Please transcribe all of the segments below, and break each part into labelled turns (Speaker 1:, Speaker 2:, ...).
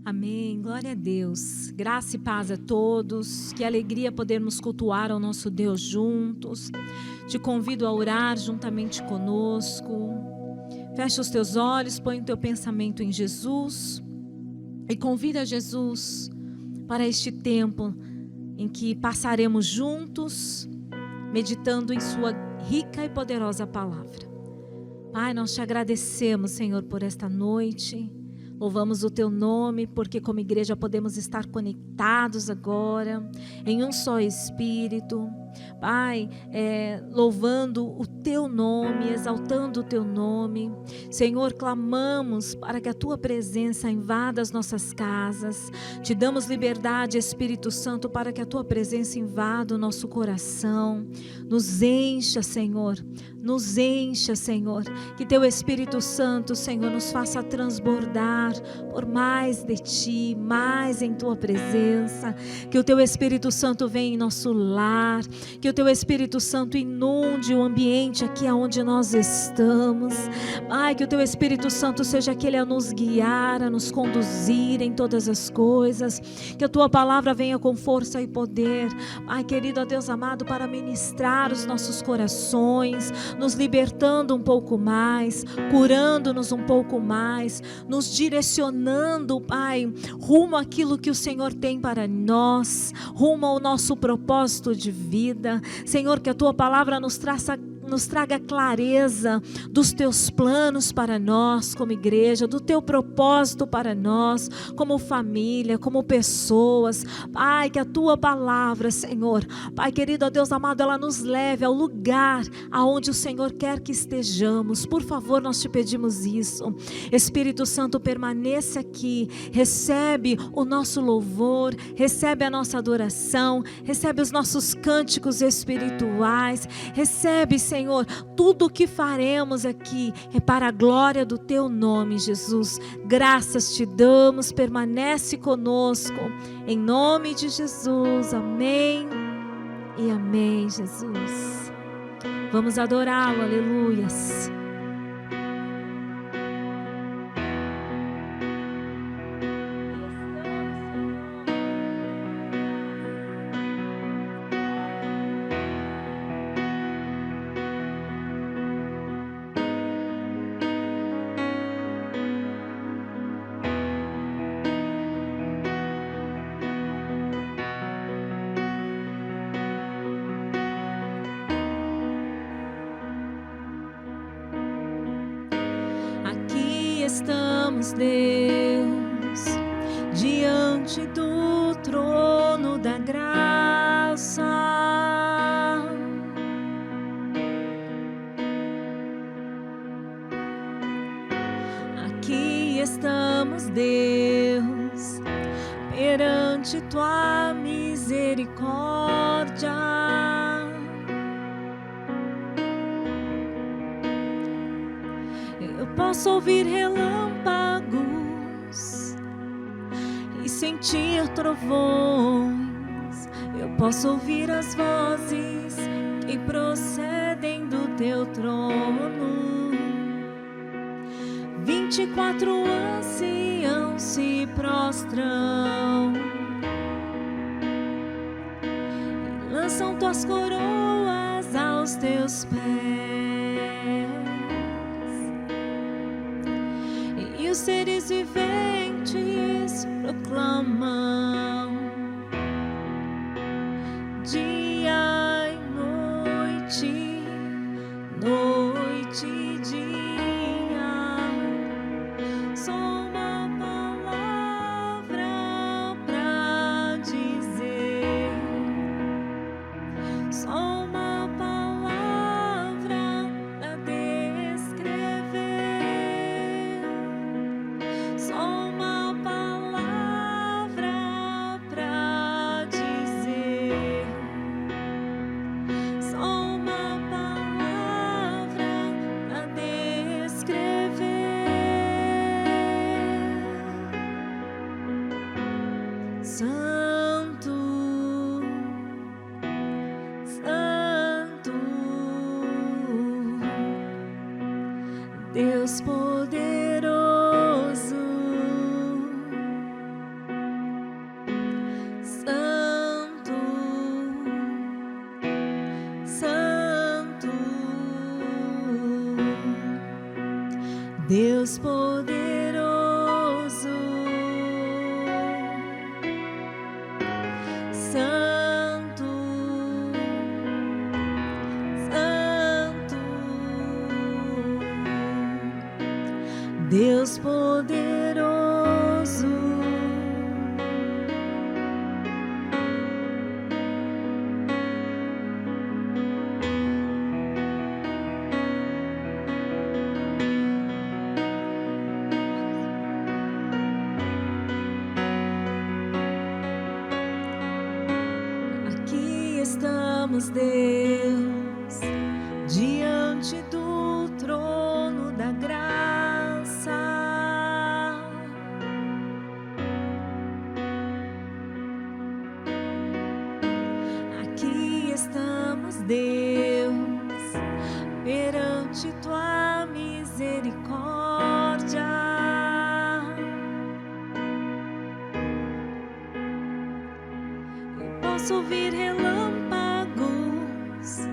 Speaker 1: Amém, glória a Deus. Graça e paz a todos. Que alegria podermos cultuar ao nosso Deus juntos. Te convido a orar juntamente conosco. Fecha os teus olhos, põe o teu pensamento em Jesus e convida Jesus para este tempo em que passaremos juntos, meditando em sua rica e poderosa palavra. Pai, nós te agradecemos, Senhor, por esta noite. Louvamos o teu nome, porque como igreja podemos estar conectados agora, em um só Espírito. Pai, louvando o teu nome, exaltando o teu nome. Senhor, clamamos para que a tua presença invada as nossas casas. Te damos liberdade, Espírito Santo, para que a tua presença invada o nosso coração. Nos encha, Senhor. Nos encha, Senhor. Que teu Espírito Santo, Senhor, nos faça transbordar por mais de ti, mais em tua presença. Que o teu Espírito Santo venha em nosso lar. Que o teu Espírito Santo inunde o ambiente aqui onde nós estamos. Pai, que o teu Espírito Santo seja aquele a nos guiar, a nos conduzir em todas as coisas. Que a tua palavra venha com força e poder. Pai, querido, ó Deus amado, para ministrar os nossos corações, nos libertando um pouco mais, curando-nos um pouco mais, nos direcionando, Pai, rumo àquilo que o Senhor tem para nós, rumo ao nosso propósito de vida. Senhor, que a tua palavra nos traga clareza dos teus planos para nós como igreja, do teu propósito para nós como família, como pessoas. Pai, que a tua palavra, Senhor, Pai querido, ó Deus amado, ela nos leve ao lugar aonde o Senhor quer que estejamos. Por favor, nós te pedimos isso. Espírito Santo, permaneça aqui, recebe o nosso louvor, recebe a nossa adoração, recebe os nossos cânticos espirituais, recebe, Senhor, tudo o que faremos aqui é para a glória do teu nome, Jesus. Graças te damos, permanece conosco, em nome de Jesus, amém e amém, Jesus. Vamos adorá-lo, aleluias. Estamos, Deus, diante do trono da graça. Aqui estamos, Deus, perante tua misericórdia. Eu posso ouvir relâmpagos e sentir trovões. Eu posso ouvir as vozes que procedem do teu trono. 24 anciãos se prostram e lançam tuas coroas aos teus pés. E os seres viventes proclamam dia e noite, noite e dia, só uma palavra pra dizer, só uma palavra pra descrever, só uma palavra Deus poderoso, Santo, Santo, Deus poderoso, aqui estamos, Deus, diante do trono da graça. Aqui estamos, Deus, perante tua misericórdia. Eu posso ouvir relâmpagos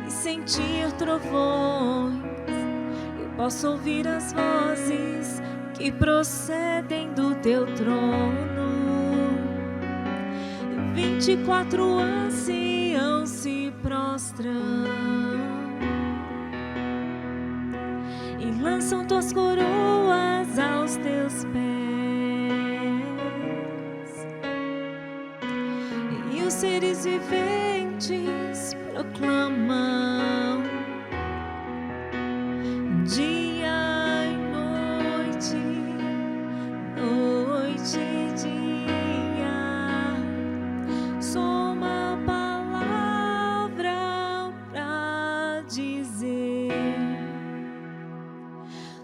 Speaker 1: e sentir trovões. Eu posso ouvir as vozes que procedem do teu trono. 24 anciãos se prostram e lançam tuas coroas aos teus pés, e os seres viventes proclamam dia e noite, noite e dia, só uma palavra pra dizer,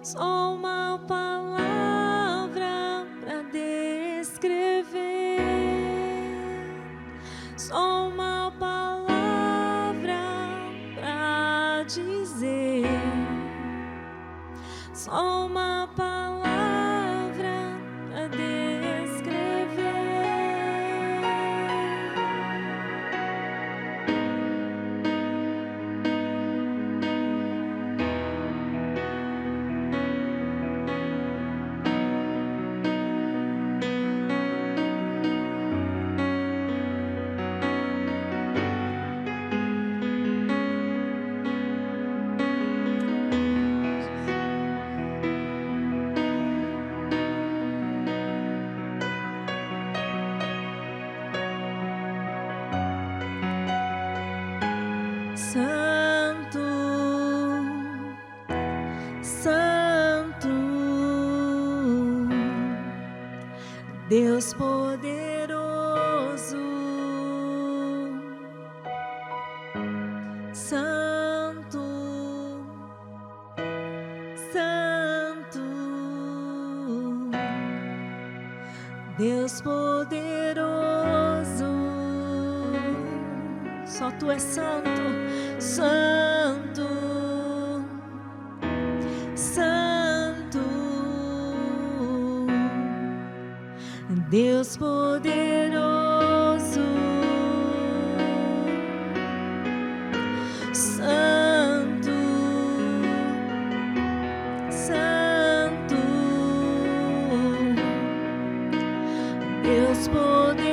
Speaker 1: só uma palavra pra descrever, só uma palavra pra dizer, só uma palavra pra descrever. Santo, Santo, Deus poderoso, Santo, Santo, Deus poderoso, só tu és santo. Santo, Santo, Deus poderoso, Santo, Santo, Deus poderoso.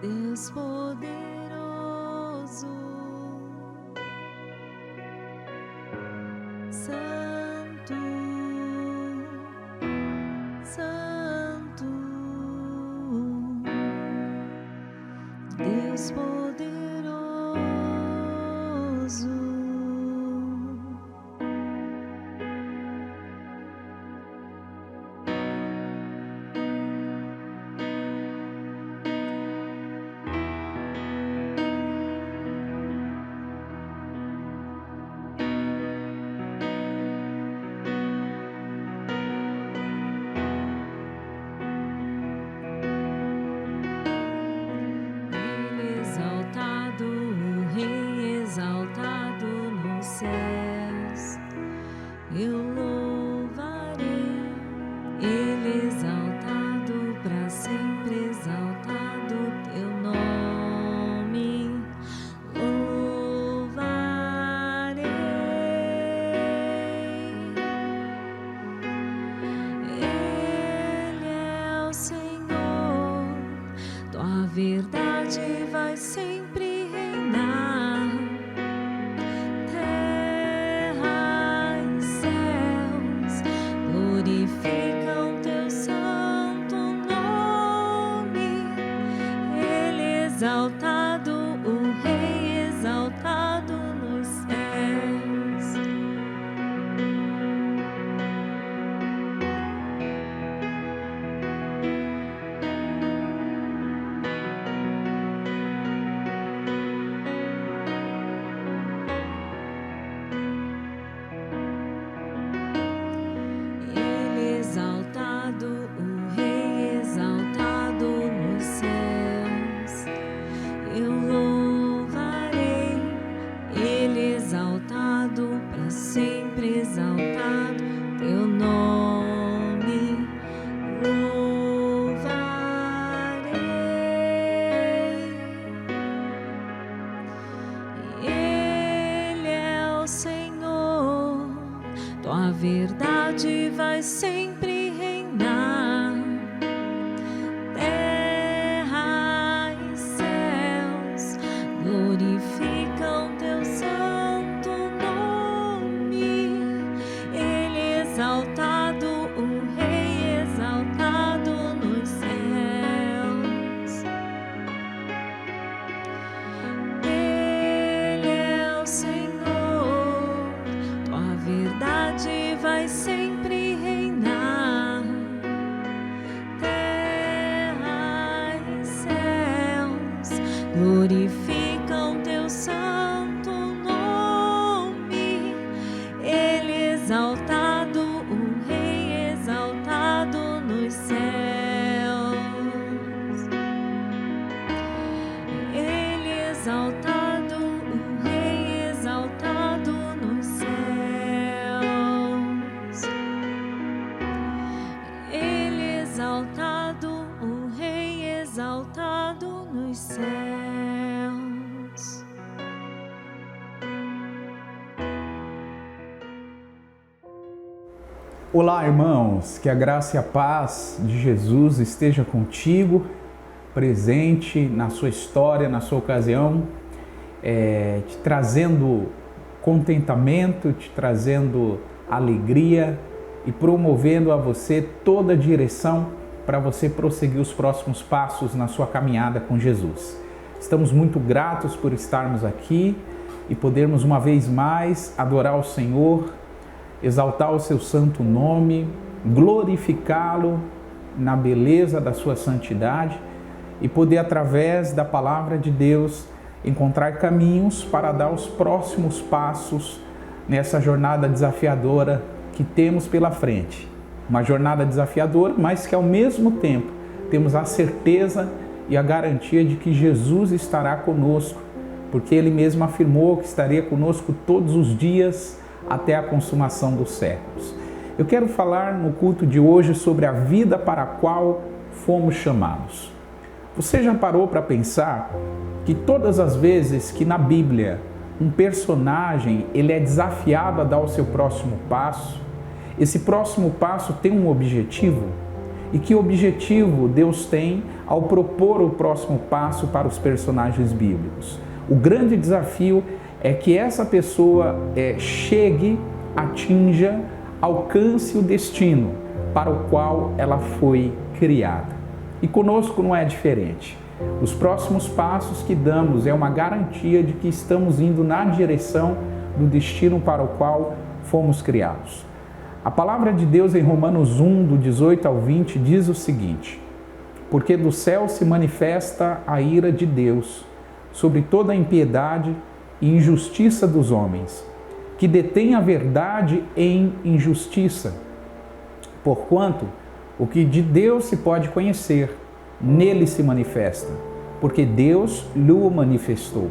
Speaker 1: Deus poderoso, Santo, Santo, Deus poderoso. vai sempre reinar. Terra e céus glorificam teu santo nome. Ele exaltado, o Rei exaltado nos céus. Ele exaltado, o Rei exaltado nos céus. Eu louvarei, Ele exaltado, para sempre exaltado teu nome. Louvarei. Ele é o Senhor, tua verdade vai sempre reinar. Terra e céus glorificam teu santo nome. Ele exaltado, o Rei exaltado nos céus. Ele é o Senhor, tua verdade vai sempre reinar. Terra e céus glorificam teu santo nome. Ele exaltado, o Rei exaltado nos céus. Ele exaltado, o Rei exaltado nos céus. Ele exaltado, o Rei exaltado nos céus.
Speaker 2: Olá, irmãos, que a graça e a paz de Jesus esteja contigo, presente na sua história, na sua ocasião, te trazendo contentamento, te trazendo alegria e promovendo a você toda a direção para você prosseguir os próximos passos na sua caminhada com Jesus. Estamos muito gratos por estarmos aqui e podermos uma vez mais adorar o Senhor, exaltar o seu santo nome, glorificá-lo na beleza da sua santidade e poder, através da palavra de Deus, encontrar caminhos para dar os próximos passos nessa jornada desafiadora que temos pela frente. Uma jornada desafiadora, mas que ao mesmo tempo temos a certeza e a garantia de que Jesus estará conosco, porque Ele mesmo afirmou que estaria conosco todos os dias até a consumação dos séculos. Eu quero falar no culto de hoje sobre a vida para a qual fomos chamados. Você já parou para pensar que todas as vezes que na Bíblia um personagem ele é desafiado a dar o seu próximo passo, esse próximo passo tem um objetivo? E que objetivo Deus tem ao propor o próximo passo para os personagens bíblicos? O grande desafio é que essa pessoa chegue, atinja, alcance o destino para o qual ela foi criada. E conosco não é diferente. Os próximos passos que damos é uma garantia de que estamos indo na direção do destino para o qual fomos criados. A palavra de Deus em Romanos 1, do 18 ao 20, diz o seguinte: porque do céu se manifesta a ira de Deus sobre toda a impiedade e injustiça dos homens, que detêm a verdade em injustiça. Porquanto, o que de Deus se pode conhecer, nele se manifesta, porque Deus lhe manifestou.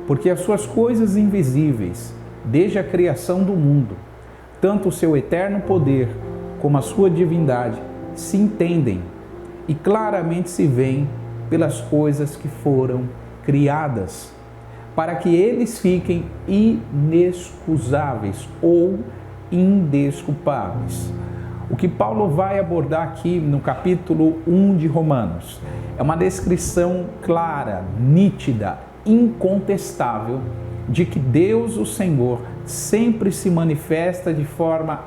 Speaker 2: Porque as suas coisas invisíveis, desde a criação do mundo, tanto o seu eterno poder como a sua divindade, se entendem e claramente se veem pelas coisas que foram criadas, para que eles fiquem inexcusáveis ou indesculpáveis. O que Paulo vai abordar aqui no capítulo 1 de Romanos é uma descrição clara, nítida, incontestável de que Deus, o Senhor, sempre se manifesta de forma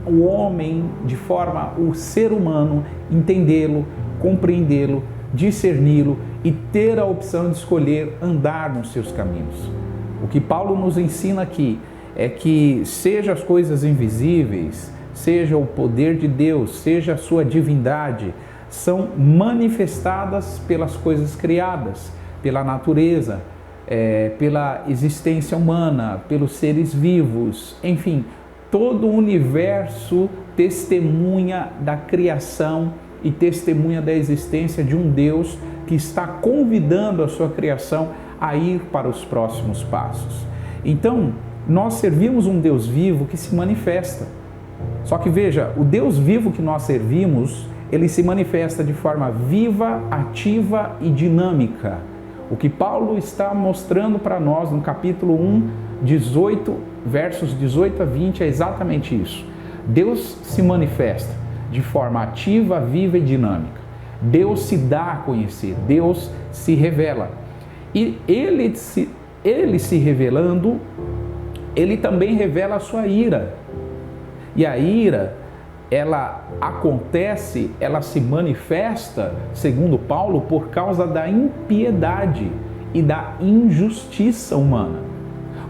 Speaker 2: o homem, de forma o ser humano entendê-lo, compreendê-lo, discerni-lo e ter a opção de escolher andar nos seus caminhos. O que Paulo nos ensina aqui é que seja as coisas invisíveis, seja o poder de Deus, seja a sua divindade, são manifestadas pelas coisas criadas, pela natureza, pela existência humana, pelos seres vivos, enfim, todo o universo testemunha da criação e testemunha da existência de um Deus que está convidando a sua criação a ir para os próximos passos. Então, nós servimos um Deus vivo que se manifesta. Só que veja, o Deus vivo que nós servimos, ele se manifesta de forma viva, ativa e dinâmica. O que Paulo está mostrando para nós no capítulo 1, 18, versos 18 a 20 é exatamente isso. Deus se manifesta de forma ativa, viva e dinâmica. Deus se dá a conhecer, Deus se revela. E ele se revelando, ele também revela a sua ira. E a ira, ela acontece, ela se manifesta, segundo Paulo, por causa da impiedade e da injustiça humana.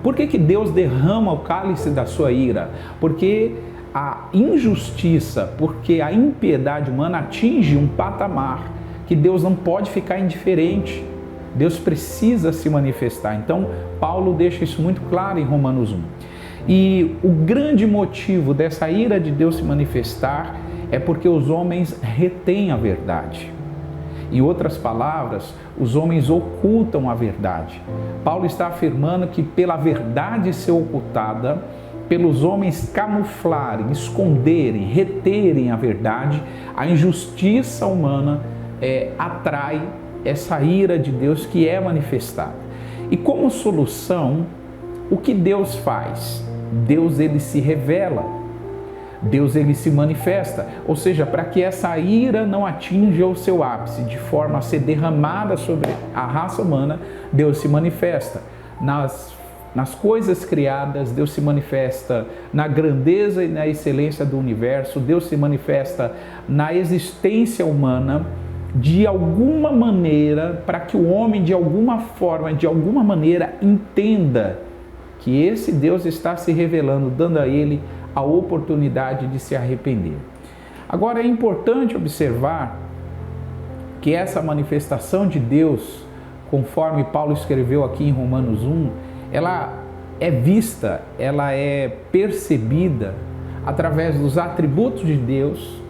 Speaker 2: Por que Deus derrama o cálice da sua ira? Porque a injustiça, porque a impiedade humana atinge um patamar que Deus não pode ficar indiferente. Deus precisa se manifestar. Então, Paulo deixa isso muito claro em Romanos 1. E o grande motivo dessa ira de Deus se manifestar é porque os homens retêm a verdade. Em outras palavras, os homens ocultam a verdade. Paulo está afirmando que pela verdade ser ocultada, pelos homens camuflarem, esconderem, reterem a verdade, a injustiça humana atrai essa ira de Deus que é manifestada. E como solução, o que Deus faz? Deus, ele se revela, Deus, ele se manifesta, ou seja, para que essa ira não atinja o seu ápice, de forma a ser derramada sobre a raça humana, Deus se manifesta nas coisas criadas, Deus se manifesta na grandeza e na excelência do universo, Deus se manifesta na existência humana, de alguma maneira, para que o homem, de alguma forma, de alguma maneira, entenda que esse Deus está se revelando, dando a ele a oportunidade de se arrepender. Agora, é importante observar que essa manifestação de Deus, conforme Paulo escreveu aqui em Romanos 1, ela é vista, ela é percebida através dos atributos de Deus,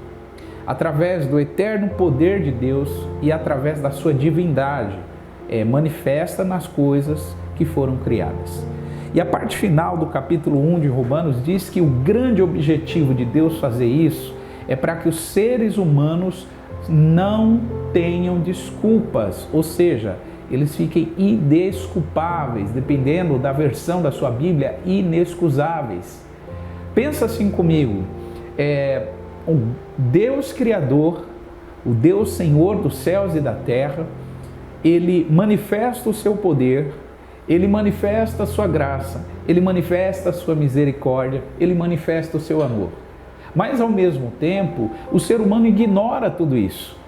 Speaker 2: através do eterno poder de Deus e através da sua divindade, manifesta nas coisas que foram criadas. E a parte final do capítulo 1 de Romanos diz que o grande objetivo de Deus fazer isso é para que os seres humanos não tenham desculpas, ou seja, eles fiquem indesculpáveis, dependendo da versão da sua Bíblia, inexcusáveis. Pensa assim comigo, o Deus Criador, o Deus Senhor dos céus e da terra, ele manifesta o seu poder, ele manifesta a sua graça, ele manifesta a sua misericórdia, ele manifesta o seu amor. Mas ao mesmo tempo, o ser humano ignora tudo isso.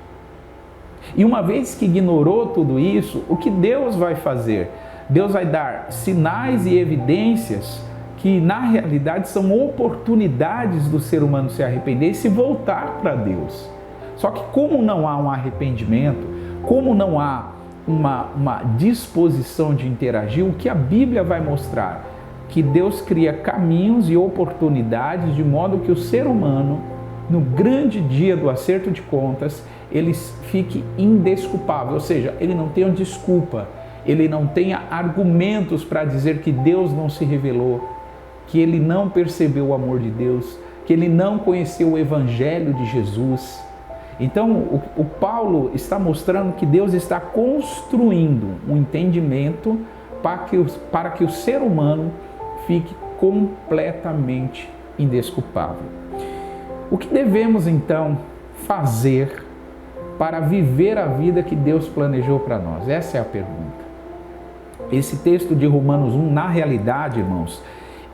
Speaker 2: E uma vez que ignorou tudo isso, o que Deus vai fazer? Deus vai dar sinais e evidências que na realidade são oportunidades do ser humano se arrepender e se voltar para Deus. Só que como não há um arrependimento, como não há uma disposição de interagir, o que a Bíblia vai mostrar? Que Deus cria caminhos e oportunidades de modo que o ser humano, no grande dia do acerto de contas, ele fique indesculpável, ou seja, ele não tenha desculpa, ele não tenha argumentos para dizer que Deus não se revelou, que ele não percebeu o amor de Deus, que ele não conheceu o Evangelho de Jesus. Então, o Paulo está mostrando que Deus está construindo um entendimento para que o ser humano fique completamente indesculpável. O que devemos então fazer para viver a vida que Deus planejou para nós? Essa é a pergunta. Esse texto de Romanos 1, na realidade, irmãos,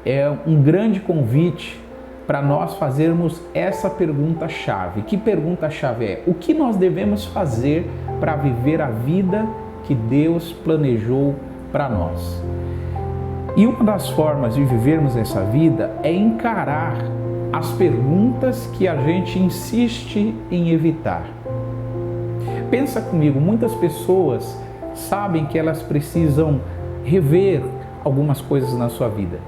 Speaker 2: é um grande convite para nós fazermos essa pergunta-chave. Que pergunta-chave é? O que nós devemos fazer para viver a vida que Deus planejou para nós? E uma das formas de vivermos essa vida é encarar as perguntas que a gente insiste em evitar. Pensa comigo, muitas pessoas sabem que elas precisam rever algumas coisas na sua vida.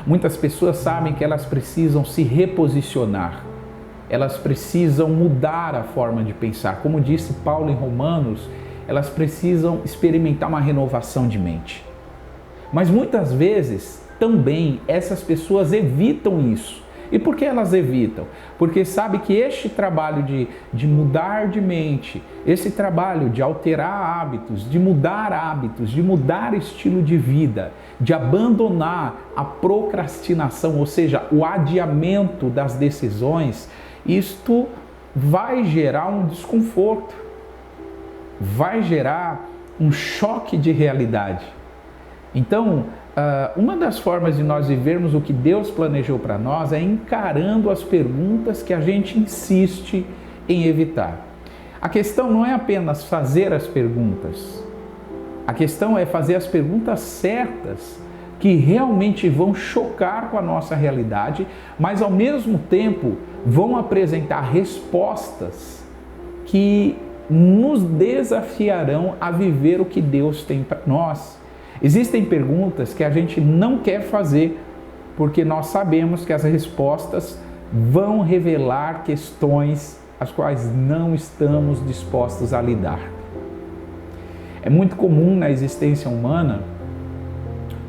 Speaker 2: Muitas pessoas sabem que elas precisam se reposicionar. Elas precisam mudar a forma de pensar. Como disse Paulo em Romanos, elas precisam experimentar uma renovação de mente. Mas muitas vezes também essas pessoas evitam isso. E por que elas evitam? Porque sabe que este trabalho de mudar de mente, esse trabalho de alterar hábitos, de mudar estilo de vida, de abandonar a procrastinação, ou seja, o adiamento das decisões, isto vai gerar um desconforto, vai gerar um choque de realidade. Então, uma das formas de nós vivermos o que Deus planejou para nós é encarando as perguntas que a gente insiste em evitar. A questão não é apenas fazer as perguntas, a questão é fazer as perguntas certas que realmente vão chocar com a nossa realidade, mas ao mesmo tempo vão apresentar respostas que nos desafiarão a viver o que Deus tem para nós. Existem perguntas que a gente não quer fazer, porque nós sabemos que as respostas vão revelar questões as quais não estamos dispostos a lidar. É muito comum na existência humana,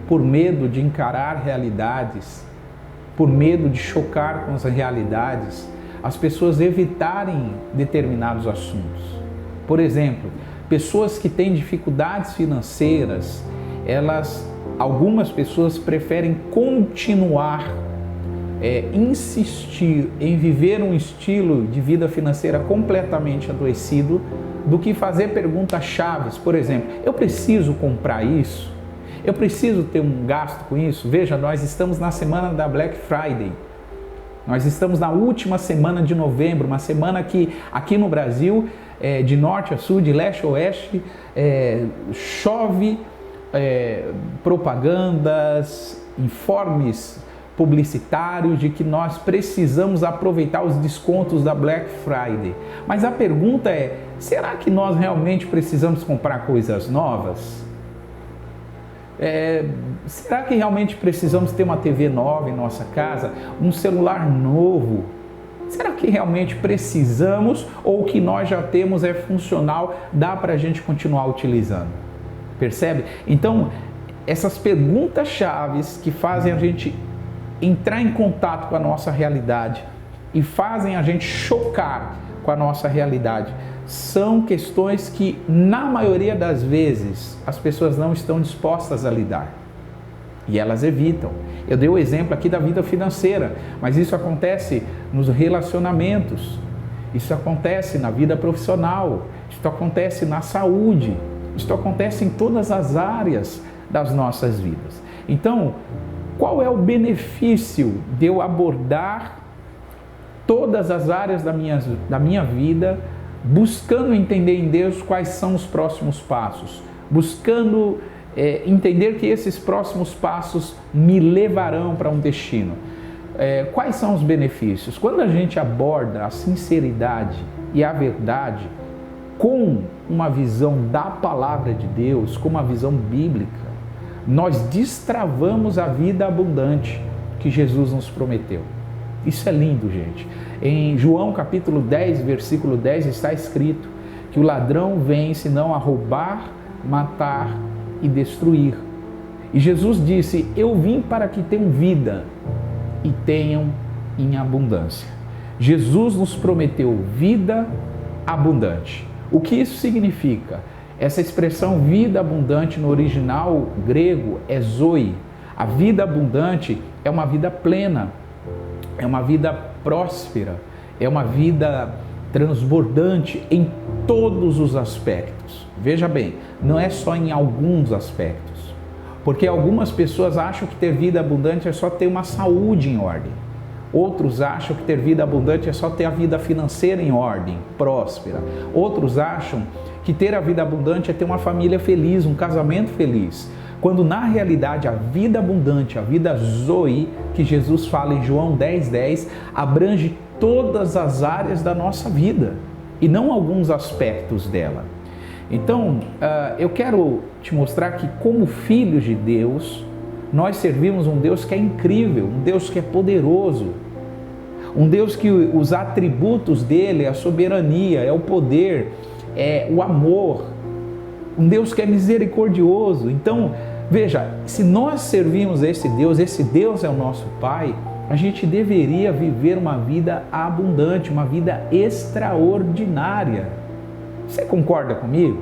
Speaker 2: por medo de encarar realidades, por medo de chocar com as realidades, as pessoas evitarem determinados assuntos. Por exemplo, pessoas que têm dificuldades financeiras, algumas pessoas preferem continuar, insistir em viver um estilo de vida financeira completamente adoecido, do que fazer perguntas chaves. Por exemplo, eu preciso comprar isso? Eu preciso ter um gasto com isso? Veja, nós estamos na semana da Black Friday. Nós estamos na última semana de novembro, uma semana que aqui no Brasil, de norte a sul, de leste a oeste, chove propagandas, informes publicitários de que nós precisamos aproveitar os descontos da Black Friday. Mas a pergunta é, será que nós realmente precisamos comprar coisas novas? Será que realmente precisamos ter uma TV nova em nossa casa? Um celular novo? Será que realmente precisamos ou o que nós já temos é funcional, dá para a gente continuar utilizando? Percebe? Então, essas perguntas chaves que fazem a gente entrar em contato com a nossa realidade e fazem a gente chocar com a nossa realidade, são questões que, na maioria das vezes, as pessoas não estão dispostas a lidar. E elas evitam. Eu dei o exemplo aqui da vida financeira, mas isso acontece nos relacionamentos, isso acontece na vida profissional, isso acontece na saúde, isso acontece em todas as áreas das nossas vidas. Então, qual é o benefício de eu abordar todas as áreas da minha vida, buscando entender em Deus quais são os próximos passos, buscando entender que esses próximos passos me levarão para um destino? Quais são os benefícios? Quando a gente aborda a sinceridade e a verdade com uma visão da palavra de Deus, com uma visão bíblica, nós destravamos a vida abundante que Jesus nos prometeu. Isso é lindo, gente. Em João capítulo 10, versículo 10, está escrito que o ladrão vem senão a roubar, matar e destruir. E Jesus disse, eu vim para que tenham vida e tenham em abundância. Jesus nos prometeu vida abundante. O que isso significa? Essa expressão vida abundante no original grego é zoe. A vida abundante é uma vida plena, é uma vida próspera é uma vida transbordante em todos os aspectos. Veja bem, não é só em alguns aspectos. Porque algumas pessoas acham que ter vida abundante é só ter uma saúde em ordem. Outros acham que ter vida abundante é só ter a vida financeira em ordem, próspera. Outros acham que ter a vida abundante é ter uma família feliz, um casamento feliz. Quando na realidade a vida abundante, a vida Zoe, que Jesus fala em João 10:10, abrange todas as áreas da nossa vida e não alguns aspectos dela. Então, eu quero te mostrar que como filhos de Deus, nós servimos um Deus que é incrível, um Deus que é poderoso, um Deus que os atributos dele é a soberania, é o poder, é o amor, um Deus que é misericordioso. Então, veja, se nós servimos esse Deus é o nosso Pai, a gente deveria viver uma vida abundante, uma vida extraordinária. Você concorda comigo?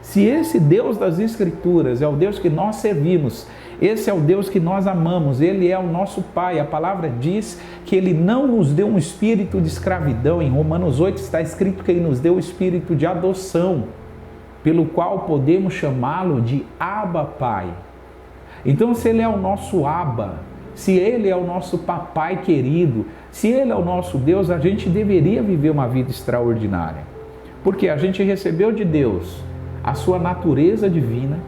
Speaker 2: Se esse Deus das Escrituras é o Deus que nós servimos, esse é o Deus que nós amamos, Ele é o nosso Pai. A palavra diz que Ele não nos deu um espírito de escravidão. Em Romanos 8 está escrito que Ele nos deu o espírito de adoção, pelo qual podemos chamá-lo de Abba Pai. Então, se Ele é o nosso Abba, se Ele é o nosso papai querido, se Ele é o nosso Deus, a gente deveria viver uma vida extraordinária. Porque a gente recebeu de Deus a sua natureza divina.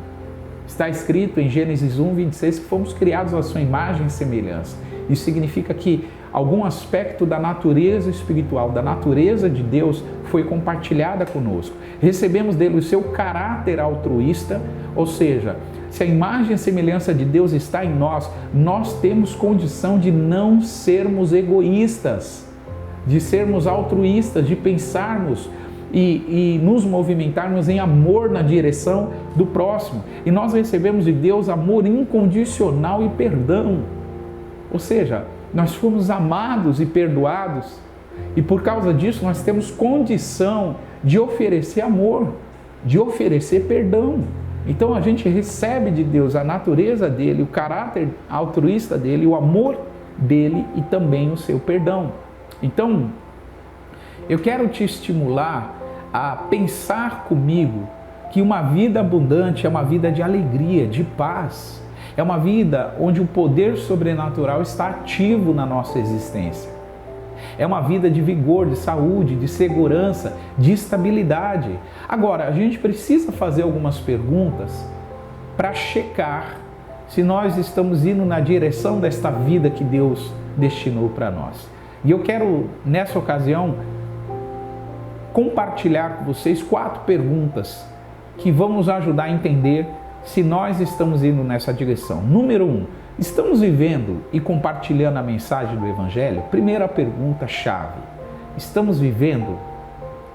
Speaker 2: Está escrito em Gênesis 1:26 que fomos criados à sua imagem e semelhança. Isso significa que algum aspecto da natureza espiritual, da natureza de Deus, foi compartilhada conosco. Recebemos dele o seu caráter altruísta, ou seja, se a imagem e semelhança de Deus está em nós, nós temos condição de não sermos egoístas, de sermos altruístas, de pensarmos e nos movimentarmos em amor na direção do próximo. E nós recebemos de Deus amor incondicional e perdão. Ou seja, nós fomos amados e perdoados, e por causa disso nós temos condição de oferecer amor, de oferecer perdão. Então a gente recebe de Deus a natureza dele, o caráter altruísta dele, o amor dele e também o seu perdão. Então, eu quero te estimular a pensar comigo que uma vida abundante é uma vida de alegria, de paz. É uma vida onde o poder sobrenatural está ativo na nossa existência. É uma vida de vigor, de saúde, de segurança, de estabilidade. Agora, a gente precisa fazer algumas perguntas para checar se nós estamos indo na direção desta vida que Deus destinou para nós. E eu quero, nessa ocasião, compartilhar com vocês 4 perguntas que vão nos ajudar a entender se nós estamos indo nessa direção. Número 1, estamos vivendo e compartilhando a mensagem do Evangelho? Primeira pergunta-chave, estamos vivendo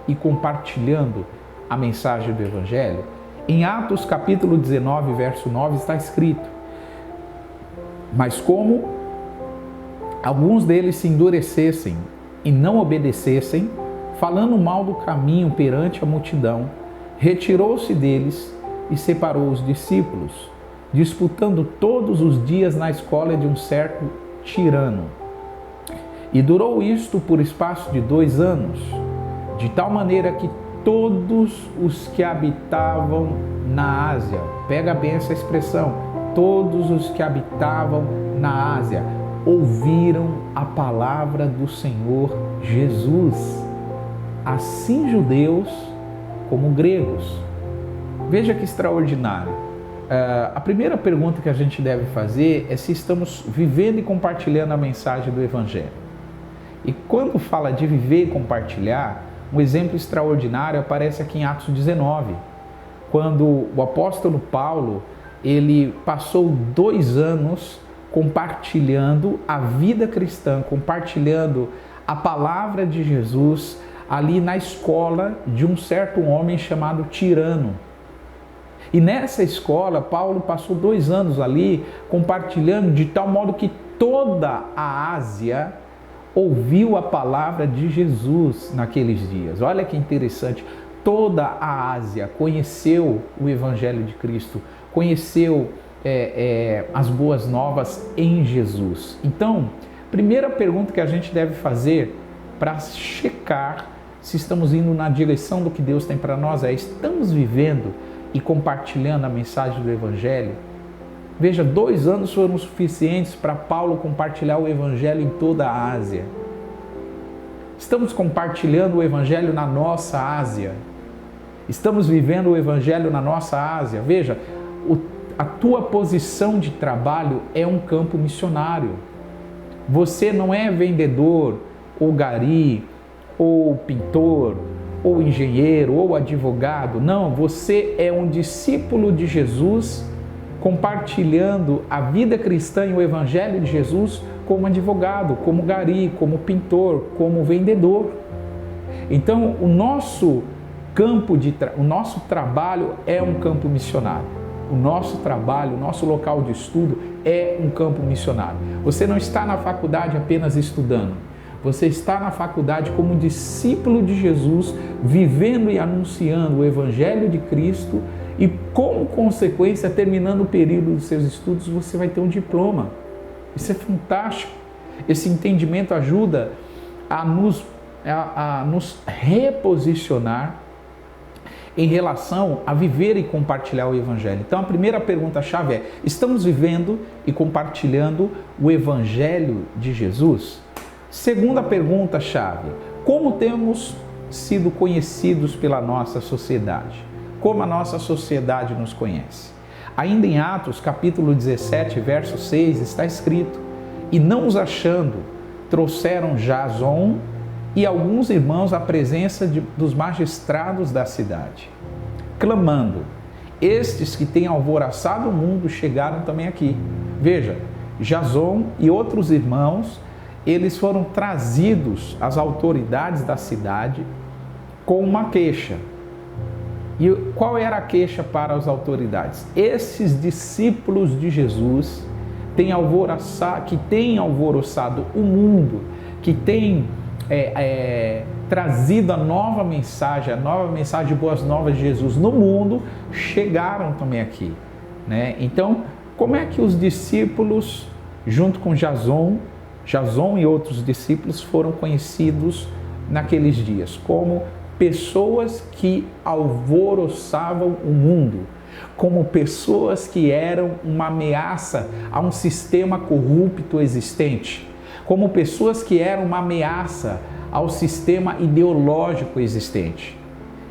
Speaker 2: e compartilhando a mensagem do Evangelho? Em Atos capítulo 19, verso 9 está escrito: mas como alguns deles se endurecessem e não obedecessem, falando mal do caminho perante a multidão, retirou-se deles e separou os discípulos, disputando todos os dias na escola de um certo tirano. E durou isto por espaço de 2 anos, de tal maneira que todos os que habitavam na Ásia, pega bem essa expressão, todos os que habitavam na Ásia, ouviram a palavra do Senhor Jesus, assim judeus como gregos. Veja que extraordinário. A primeira pergunta que a gente deve fazer é se estamos vivendo e compartilhando a mensagem do Evangelho. E quando fala de viver e compartilhar, um exemplo extraordinário aparece aqui em Atos 19, quando o apóstolo Paulo, ele passou 2 anos compartilhando a vida cristã, compartilhando a palavra de Jesus ali na escola de um certo homem chamado Tirano. E nessa escola, Paulo passou 2 anos ali compartilhando de tal modo que toda a Ásia ouviu a palavra de Jesus naqueles dias. Olha que interessante, toda a Ásia conheceu o Evangelho de Cristo, conheceu as boas novas em Jesus. Então, Primeira pergunta que a gente deve fazer para checar se estamos indo na direção do que Deus tem para nós é: estamos vivendo e compartilhando a mensagem do Evangelho? Veja, 2 anos foram suficientes para Paulo compartilhar o Evangelho em toda a Ásia. Estamos compartilhando o Evangelho na nossa Ásia? Estamos vivendo o Evangelho na nossa Ásia? Veja, a tua posição de trabalho é um campo missionário. Você não é vendedor, ou gari, ou pintor, ou engenheiro, ou advogado. Não, você é um discípulo de Jesus, compartilhando a vida cristã e o Evangelho de Jesus como advogado, como gari, como pintor, como vendedor. Então, o nosso trabalho é um campo missionário. O nosso trabalho, o nosso local de estudo é um campo missionário. Você não está na faculdade apenas estudando. Você está na faculdade como discípulo de Jesus, vivendo e anunciando o Evangelho de Cristo e, como consequência, terminando o período dos seus estudos, você vai ter um diploma. Isso é fantástico. Esse entendimento ajuda a nos reposicionar em relação a viver e compartilhar o Evangelho. Então, a primeira pergunta-chave é: estamos vivendo e compartilhando o Evangelho de Jesus? Segunda pergunta-chave: como temos sido conhecidos pela nossa sociedade? Como a nossa sociedade nos conhece? Ainda em Atos, capítulo 17, verso 6, está escrito: e não os achando, trouxeram Jason e alguns irmãos à presença dos magistrados da cidade, clamando: estes que têm alvoroçado o mundo chegaram também aqui. Veja, Jason e outros irmãos, eles foram trazidos às autoridades da cidade com uma queixa. E qual era a queixa para as autoridades? Esses discípulos de Jesus que têm alvoroçado o mundo, que têm trazido a nova mensagem de boas novas de Jesus no mundo, chegaram também aqui, né? Então, como é que os discípulos, junto com Jason e outros discípulos, foram conhecidos naqueles dias? Como pessoas que alvoroçavam o mundo, como pessoas que eram uma ameaça a um sistema corrupto existente, como pessoas que eram uma ameaça ao sistema ideológico existente.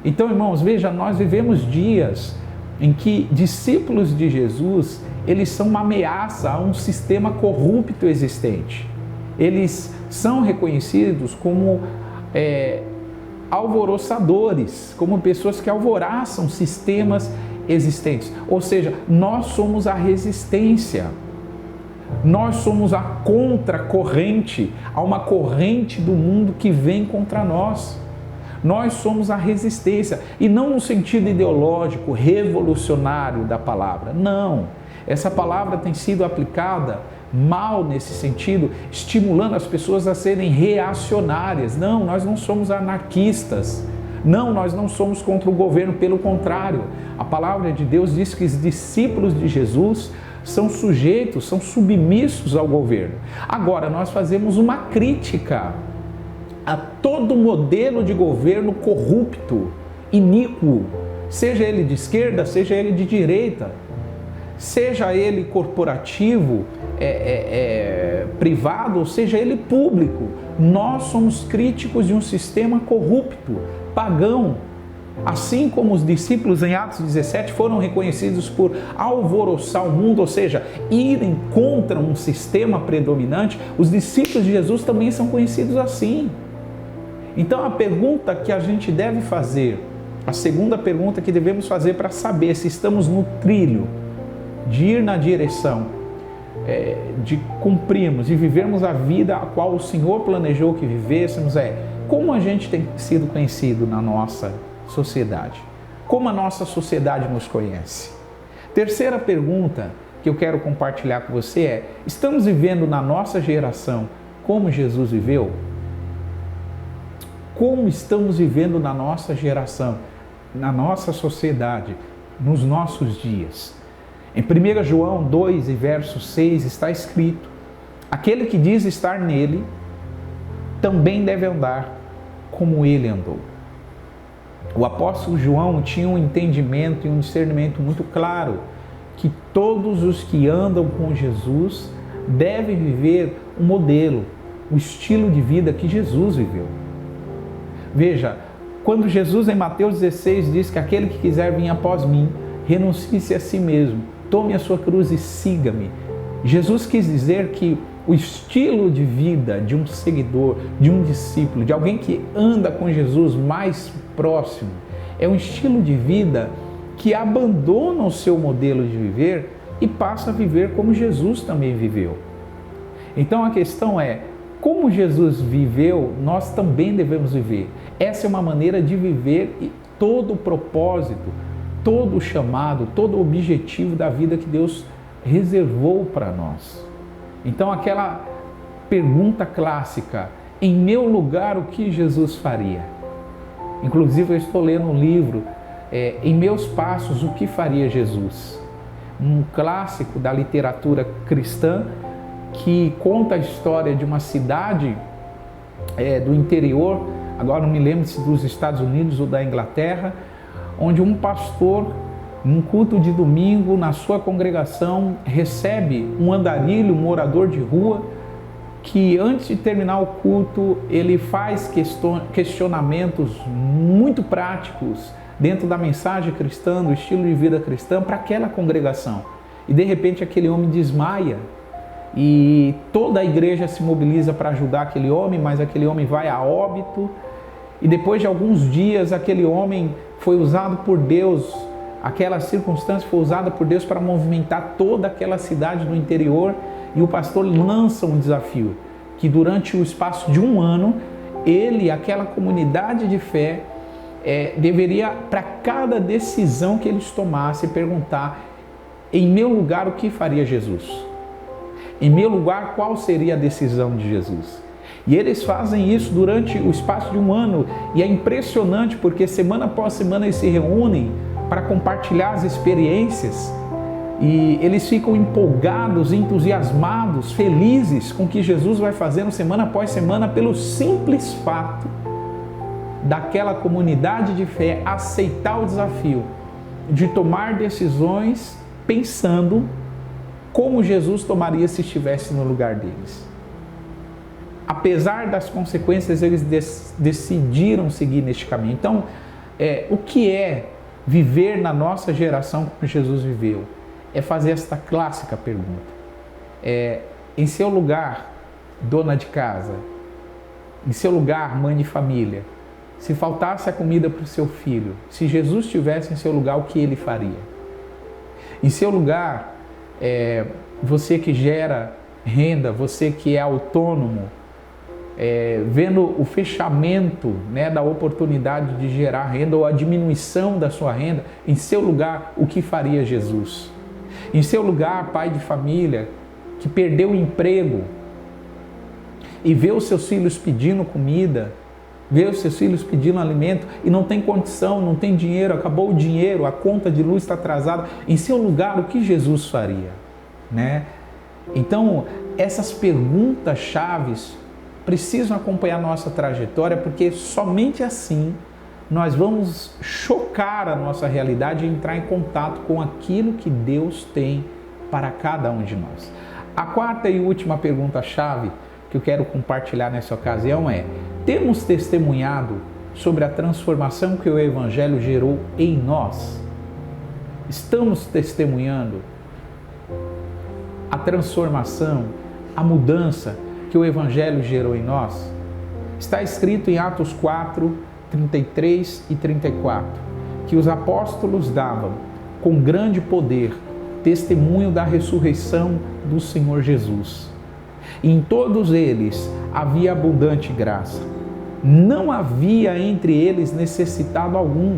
Speaker 2: Então, irmãos, veja, nós vivemos dias em que discípulos de Jesus, eles são uma ameaça a um sistema corrupto existente. Eles são reconhecidos como alvoroçadores, como pessoas que alvoroçam sistemas existentes. Ou seja, nós somos a resistência. Nós somos a contracorrente a uma corrente do mundo que vem contra nós. Nós somos a resistência, e não no sentido ideológico, revolucionário da palavra. Não, essa palavra tem sido aplicada mal nesse sentido, estimulando as pessoas a serem reacionárias. Não, nós não somos anarquistas. Não, nós não somos contra o governo, pelo contrário. A palavra de Deus diz que os discípulos de Jesus são sujeitos, são submissos ao governo. Agora, nós fazemos uma crítica a todo modelo de governo corrupto, iníquo, seja ele de esquerda, seja ele de direita, seja ele corporativo, privado, ou seja ele público. Nós somos críticos de um sistema corrupto, pagão. Assim como os discípulos em Atos 17 foram reconhecidos por alvoroçar o mundo, ou seja, irem contra um sistema predominante, os discípulos de Jesus também são conhecidos assim. Então, a pergunta que a gente deve fazer, a segunda pergunta que devemos fazer para saber se estamos no trilho de ir na direção, de cumprirmos e vivermos a vida a qual o Senhor planejou que vivêssemos, como a gente tem sido conhecido na nossa sociedade, como a nossa sociedade nos conhece. Terceira pergunta que eu quero compartilhar com você é: estamos vivendo na nossa geração como Jesus viveu? Como estamos vivendo na nossa geração, na nossa sociedade, nos nossos dias? Em 1 João 2 e verso 6 está escrito: Aquele que diz estar nele também deve andar como ele andou. O apóstolo João tinha um entendimento e um discernimento muito claro que todos os que andam com Jesus devem viver um modelo, o estilo de vida que Jesus viveu. Veja, quando Jesus em Mateus 16 diz que aquele que quiser vir após mim, renuncie-se a si mesmo, tome a sua cruz e siga-me. Jesus quis dizer que o estilo de vida de um seguidor, de um discípulo, de alguém que anda com Jesus mais próximo, é um estilo de vida que abandona o seu modelo de viver e passa a viver como Jesus também viveu. Então a questão é, como Jesus viveu, nós também devemos viver. Essa é uma maneira de viver e todo o propósito, todo o chamado, todo o objetivo da vida que Deus reservou para nós. Então aquela pergunta clássica, em meu lugar o que Jesus faria? Inclusive eu estou lendo um livro, Em Meus Passos, o que faria Jesus? Um clássico da literatura cristã que conta a história de uma cidade do interior, agora não me lembro se dos Estados Unidos ou da Inglaterra, onde um pastor, num culto de domingo, na sua congregação, recebe um andarilho, um morador de rua, que antes de terminar o culto, ele faz questionamentos muito práticos dentro da mensagem cristã, do estilo de vida cristã, para aquela congregação. E de repente aquele homem desmaia e toda a igreja se mobiliza para ajudar aquele homem, mas aquele homem vai a óbito. E depois de alguns dias, aquele homem foi usado por Deus, aquela circunstância foi usada por Deus para movimentar toda aquela cidade do interior. E o pastor lança um desafio, que durante o espaço de um ano, ele, aquela comunidade de fé, deveria, para cada decisão que eles tomassem, perguntar, em meu lugar, o que faria Jesus? Em meu lugar, qual seria a decisão de Jesus? E eles fazem isso durante o espaço de um ano, e é impressionante porque semana após semana eles se reúnem para compartilhar as experiências, e eles ficam empolgados, entusiasmados, felizes com o que Jesus vai fazendo semana após semana, pelo simples fato daquela comunidade de fé aceitar o desafio de tomar decisões pensando como Jesus tomaria se estivesse no lugar deles. Apesar das consequências, eles decidiram seguir neste caminho. Então, o que é viver na nossa geração como Jesus viveu? É fazer esta clássica pergunta. Em seu lugar, dona de casa, em seu lugar, mãe de família, se faltasse a comida para o seu filho, se Jesus estivesse em seu lugar, o que ele faria? Em seu lugar, você que gera renda, você que é autônomo, vendo o fechamento, da oportunidade de gerar renda ou a diminuição da sua renda, em seu lugar, o que faria Jesus? Em seu lugar, pai de família que perdeu o emprego e vê os seus filhos pedindo comida, vê os seus filhos pedindo alimento e não tem condição, não tem dinheiro, acabou o dinheiro, a conta de luz está atrasada. Em seu lugar, o que Jesus faria? Então, essas perguntas chaves precisam acompanhar nossa trajetória, porque somente assim nós vamos chocar a nossa realidade e entrar em contato com aquilo que Deus tem para cada um de nós. A quarta e última pergunta-chave que eu quero compartilhar nessa ocasião é: temos testemunhado sobre a transformação que o Evangelho gerou em nós? Estamos testemunhando a transformação, a mudança que o Evangelho gerou em nós? Está escrito em Atos 4, 33 e 34, que os apóstolos davam, com grande poder, testemunho da ressurreição do Senhor Jesus. E em todos eles havia abundante graça. Não havia entre eles necessitado algum,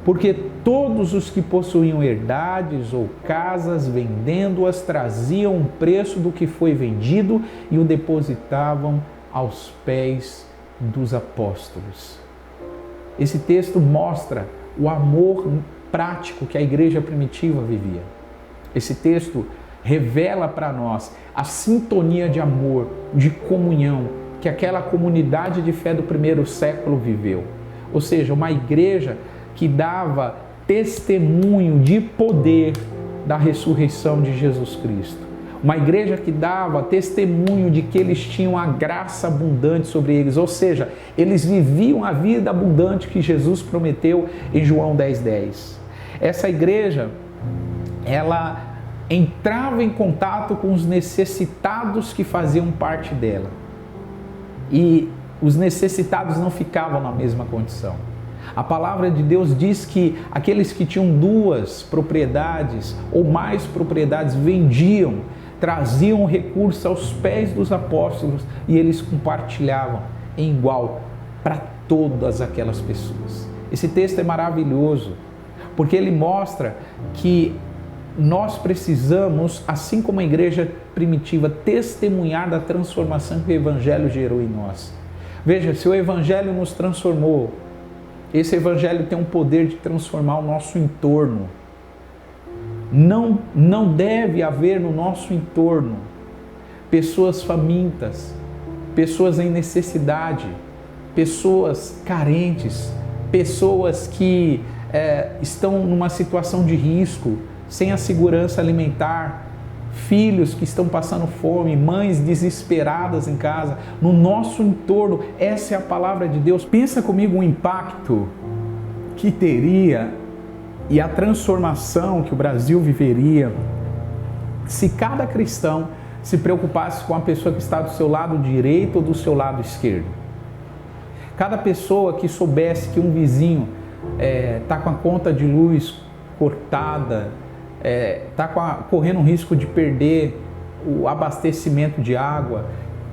Speaker 2: porque todos os que possuíam herdades ou casas, vendendo-as, traziam o preço do que foi vendido e o depositavam aos pés dos apóstolos. Esse texto mostra o amor prático que a igreja primitiva vivia. Esse texto revela para nós a sintonia de amor, de comunhão que aquela comunidade de fé do primeiro século viveu. Ou seja, uma igreja que dava testemunho de poder da ressurreição de Jesus Cristo. Uma igreja que dava testemunho de que eles tinham a graça abundante sobre eles, ou seja, eles viviam a vida abundante que Jesus prometeu em João 10:10. Essa igreja, ela entrava em contato com os necessitados que faziam parte dela. E os necessitados não ficavam na mesma condição. A palavra de Deus diz que aqueles que tinham 2 propriedades ou mais propriedades vendiam, traziam o recurso aos pés dos apóstolos e eles compartilhavam em igual para todas aquelas pessoas. Esse texto é maravilhoso, porque ele mostra que nós precisamos, assim como a igreja primitiva, testemunhar da transformação que o Evangelho gerou em nós. Veja, se o Evangelho nos transformou, esse Evangelho tem um poder de transformar o nosso entorno. Não deve haver no nosso entorno pessoas famintas, pessoas em necessidade, pessoas carentes, pessoas que estão numa situação de risco, sem a segurança alimentar, filhos que estão passando fome, mães desesperadas em casa. No nosso entorno, essa é a palavra de Deus. Pensa comigo o impacto que teria e a transformação que o Brasil viveria se cada cristão se preocupasse com a pessoa que está do seu lado direito ou do seu lado esquerdo. Cada pessoa que soubesse que um vizinho está com a conta de luz cortada, está correndo o risco de perder o abastecimento de água,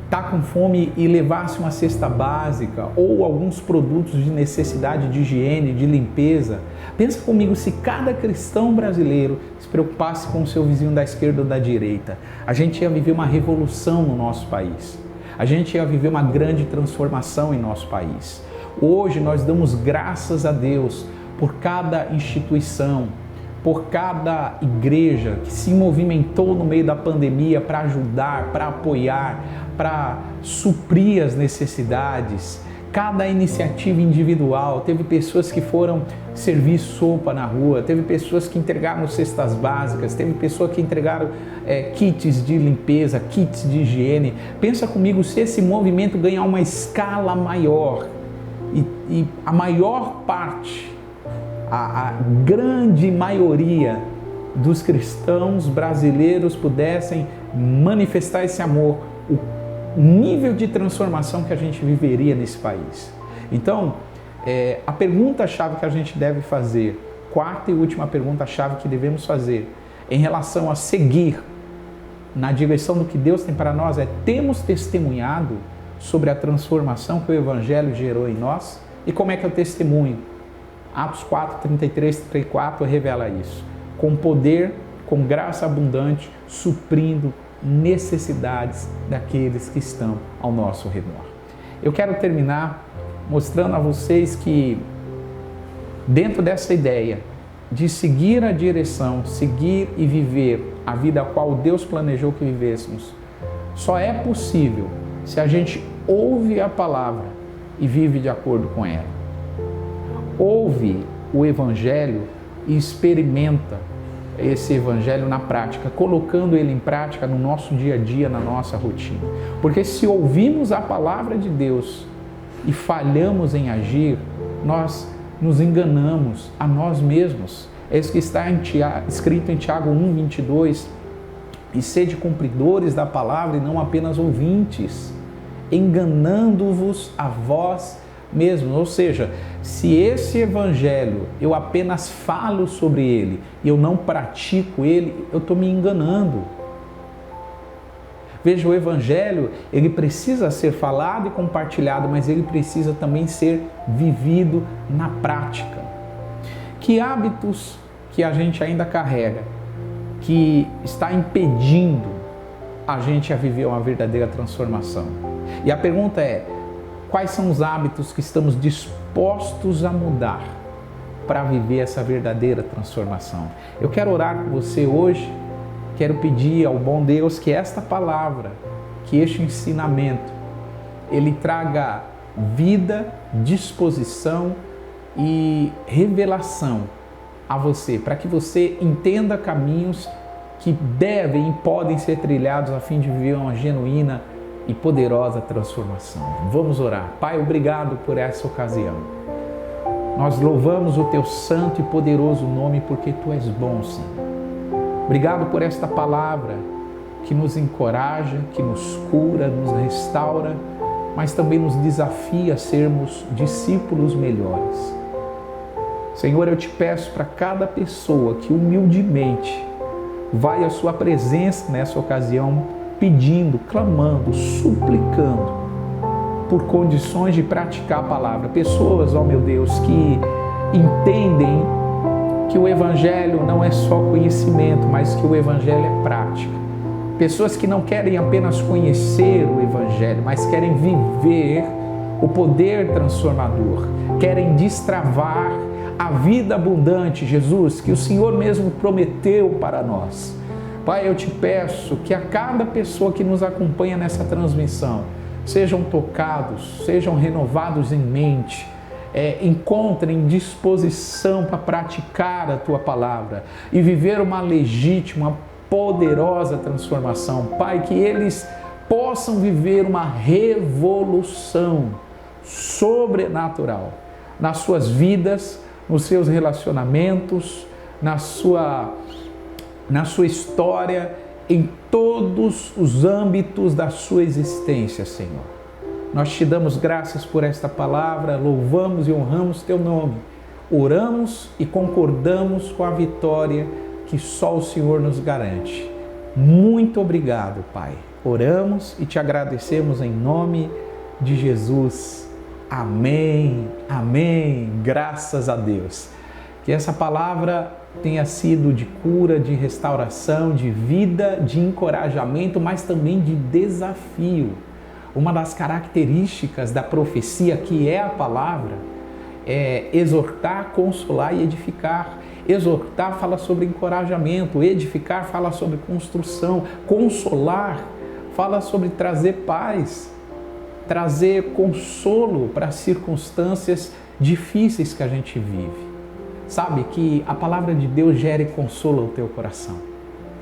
Speaker 2: está com fome e levasse uma cesta básica ou alguns produtos de necessidade de higiene, de limpeza. Pensa comigo, se cada cristão brasileiro se preocupasse com o seu vizinho da esquerda ou da direita, a gente ia viver uma revolução no nosso país. A gente ia viver uma grande transformação em nosso país. Hoje nós damos graças a Deus por cada instituição, por cada igreja que se movimentou no meio da pandemia para ajudar, para apoiar, para suprir as necessidades. Cada iniciativa individual, teve pessoas que foram servir sopa na rua, teve pessoas que entregaram cestas básicas, teve pessoas que entregaram kits de limpeza, kits de higiene. Pensa comigo, se esse movimento ganhar uma escala maior e a maior parte, a grande maioria dos cristãos brasileiros pudessem manifestar esse amor, o nível de transformação que a gente viveria nesse país. Então, a pergunta-chave que a gente deve fazer, quarta e última pergunta-chave que devemos fazer em relação a seguir na direção do que Deus tem para nós temos testemunhado sobre a transformação que o Evangelho gerou em nós? E como é que é o testemunho? Atos 4, 33, 34 revela isso. Com poder, com graça abundante, suprindo necessidades daqueles que estão ao nosso redor. Eu quero terminar mostrando a vocês que dentro dessa ideia de seguir a direção, seguir e viver a vida a qual Deus planejou que vivêssemos, só é possível se a gente ouve a palavra e vive de acordo com ela. Ouve o Evangelho e experimenta esse Evangelho na prática, colocando ele em prática no nosso dia a dia, na nossa rotina. Porque se ouvimos a palavra de Deus e falhamos em agir, nós nos enganamos a nós mesmos. É isso que está escrito em Tiago 1:22. E sede cumpridores da palavra e não apenas ouvintes, enganando-vos a vós mesmos. Ou seja, se esse Evangelho eu apenas falo sobre ele e eu não pratico ele, eu estou me enganando. Veja, o Evangelho, ele precisa ser falado e compartilhado, mas ele precisa também ser vivido na prática. Que hábitos que a gente ainda carrega, que está impedindo a gente a viver uma verdadeira transformação? E a pergunta é, quais são os hábitos que estamos dispostos a mudar para viver essa verdadeira transformação? Eu quero orar com você hoje quero pedir ao bom Deus que esta palavra, que este ensinamento, ele traga vida, disposição e revelação a você, para que você entenda caminhos que devem e podem ser trilhados a fim de viver uma genuína e poderosa transformação. Vamos orar. Pai, obrigado por essa ocasião. Nós louvamos o Teu santo e poderoso nome porque Tu és bom, Senhor. Obrigado por esta palavra que nos encoraja, que nos cura, nos restaura, mas também nos desafia a sermos discípulos melhores. Senhor, eu te peço para cada pessoa que humildemente vai à sua presença nessa ocasião, pedindo, clamando, suplicando por condições de praticar a palavra. Pessoas, ó meu Deus, que entendem que o Evangelho não é só conhecimento, mas que o Evangelho é prática. Pessoas que não querem apenas conhecer o Evangelho, mas querem viver o poder transformador, querem destravar a vida abundante, Jesus, que o Senhor mesmo prometeu para nós. Pai, eu te peço que a cada pessoa que nos acompanha nessa transmissão sejam tocados, sejam renovados em mente, encontrem disposição para praticar a Tua palavra e viver uma legítima, poderosa transformação. Pai, que eles possam viver uma revolução sobrenatural nas suas vidas, nos seus relacionamentos, na sua história, em todos os âmbitos da sua existência, Senhor. Nós te damos graças por esta palavra, louvamos e honramos Teu nome, oramos e concordamos com a vitória que só o Senhor nos garante. Muito obrigado, Pai. Oramos e te agradecemos em nome de Jesus. Amém, amém, graças a Deus. Que essa palavra tenha sido de cura, de restauração, de vida, de encorajamento, mas também de desafio. Uma das características da profecia, que é a palavra, é exortar, consolar e edificar. Exortar fala sobre encorajamento, edificar fala sobre construção, consolar fala sobre trazer paz, trazer consolo para as circunstâncias difíceis que a gente vive. Sabe, que a palavra de Deus gere consolo ao teu coração,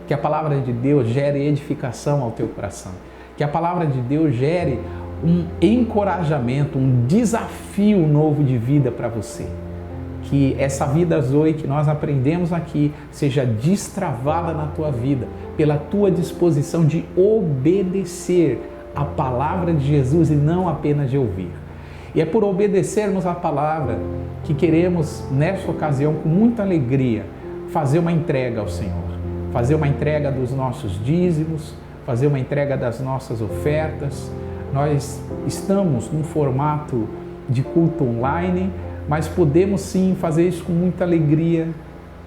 Speaker 2: que a palavra de Deus gere edificação ao teu coração, que a palavra de Deus gere um encorajamento, um desafio novo de vida para você. Que essa vida Zoe que nós aprendemos aqui seja destravada na tua vida pela tua disposição de obedecer a palavra de Jesus e não apenas de ouvir. E é por obedecermos a palavra que queremos, nessa ocasião, com muita alegria, fazer uma entrega ao Senhor. Fazer uma entrega dos nossos dízimos, fazer uma entrega das nossas ofertas. Nós estamos num formato de culto online, mas podemos sim fazer isso com muita alegria,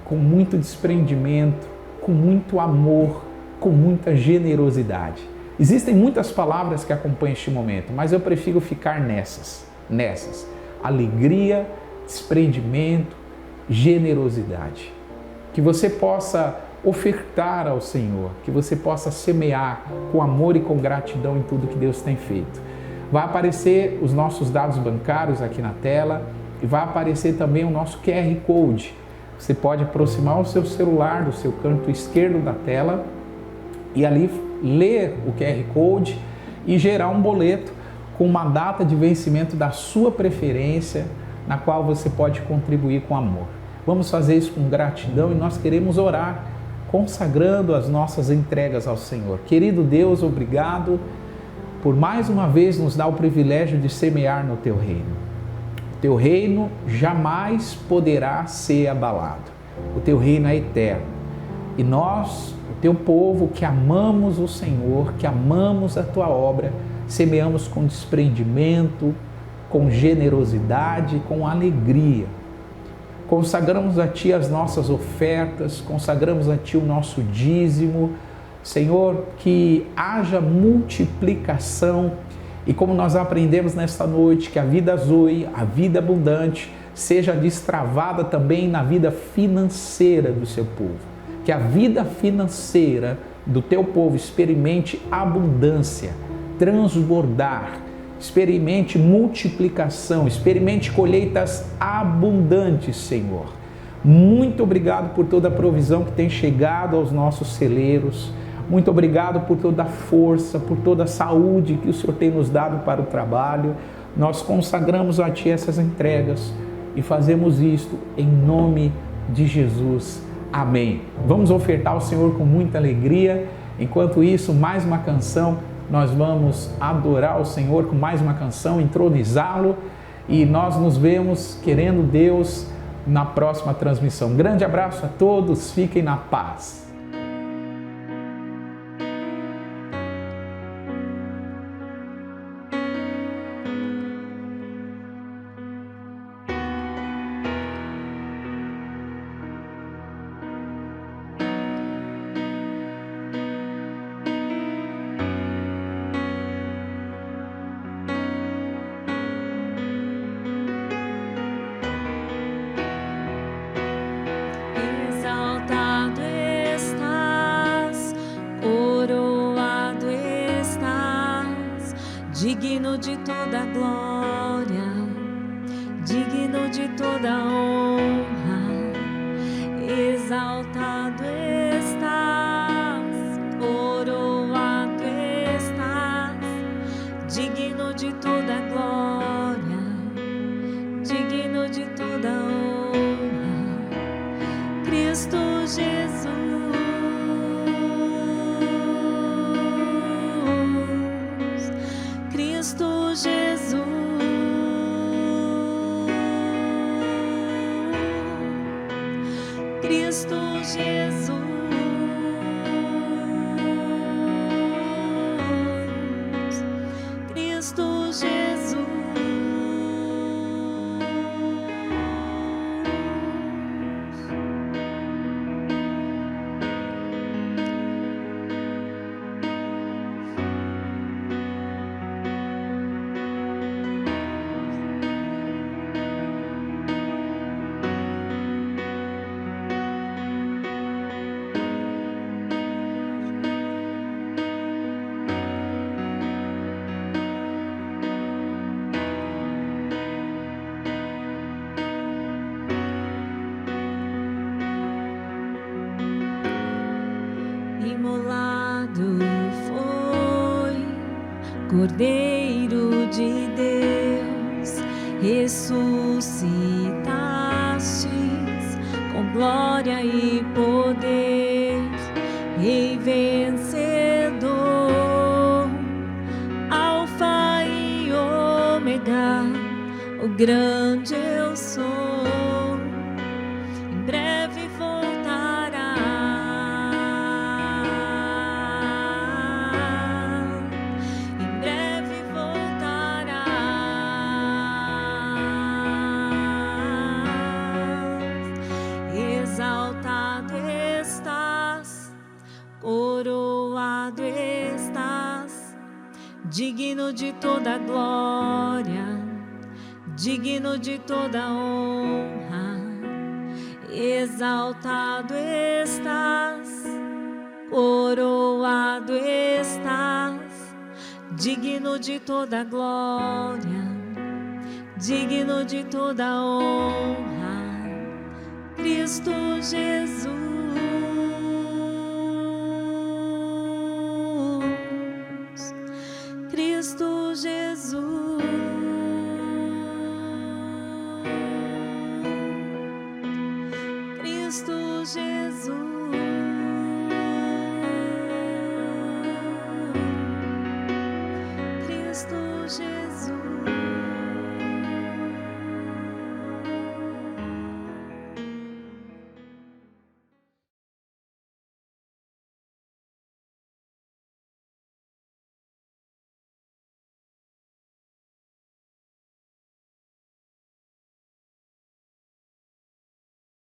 Speaker 2: com muito desprendimento, com muito amor, com muita generosidade. Existem muitas palavras que acompanham este momento, mas eu prefiro ficar nessas. Alegria, desprendimento, generosidade. Que você possa ofertar ao Senhor, que você possa semear com amor e com gratidão em tudo que Deus tem feito. Vai aparecer os nossos dados bancários aqui na tela e vai aparecer também o nosso QR Code. Você pode aproximar o seu celular do seu canto esquerdo da tela e ali ler o QR Code e gerar um boleto com uma data de vencimento da sua preferência, na qual você pode contribuir com amor. Vamos fazer isso com gratidão e nós queremos orar, consagrando as nossas entregas ao Senhor. Querido Deus, obrigado por mais uma vez nos dar o privilégio de semear no Teu reino. O Teu reino jamais poderá ser abalado. O Teu reino é eterno. E nós, o Teu povo que amamos o Senhor, que amamos a Tua obra, semeamos com desprendimento, com generosidade, com alegria. Consagramos a Ti as nossas ofertas, consagramos a Ti o nosso dízimo. Senhor, que haja multiplicação e como nós aprendemos nesta noite, que a vida Zoe, a vida abundante, seja destravada também na vida financeira do Seu povo. que a vida financeira do teu povo experimente abundância, transbordar, experimente multiplicação, experimente colheitas abundantes, Senhor. Muito obrigado por toda a provisão que tem chegado aos nossos celeiros. Muito obrigado por toda a força, por toda a saúde que o Senhor tem nos dado para o trabalho. Nós consagramos a Ti essas entregas e fazemos isto em nome de Jesus. Amém. Vamos ofertar ao Senhor com muita alegria. Enquanto isso, mais uma canção. Nós vamos adorar o Senhor com mais uma canção, entronizá-lo, e nós nos vemos, querendo Deus, na próxima transmissão. Grande abraço a todos, fiquem na paz.
Speaker 1: Digno de toda glória, digno de toda honra, exaltado estás, coroado estás, digno de toda glória, digno de toda honra, Cristo Jesus. Cristo Jesus, Cristo Jesus, Cristo Jesus. Imolado foi, Cordeiro de Deus, ressuscitastes com glória e poder, Rei vencedor, Alfa e Ômega, o grande eu sou. Em breve voltará. Exaltado estás, coroado estás, digno de toda glória, digno de toda honra. Exaltado estás, coroado estás, digno de toda glória, digno de toda honra. Cristo Jesus, Cristo Jesus, Cristo Jesus, Cristo Jesus.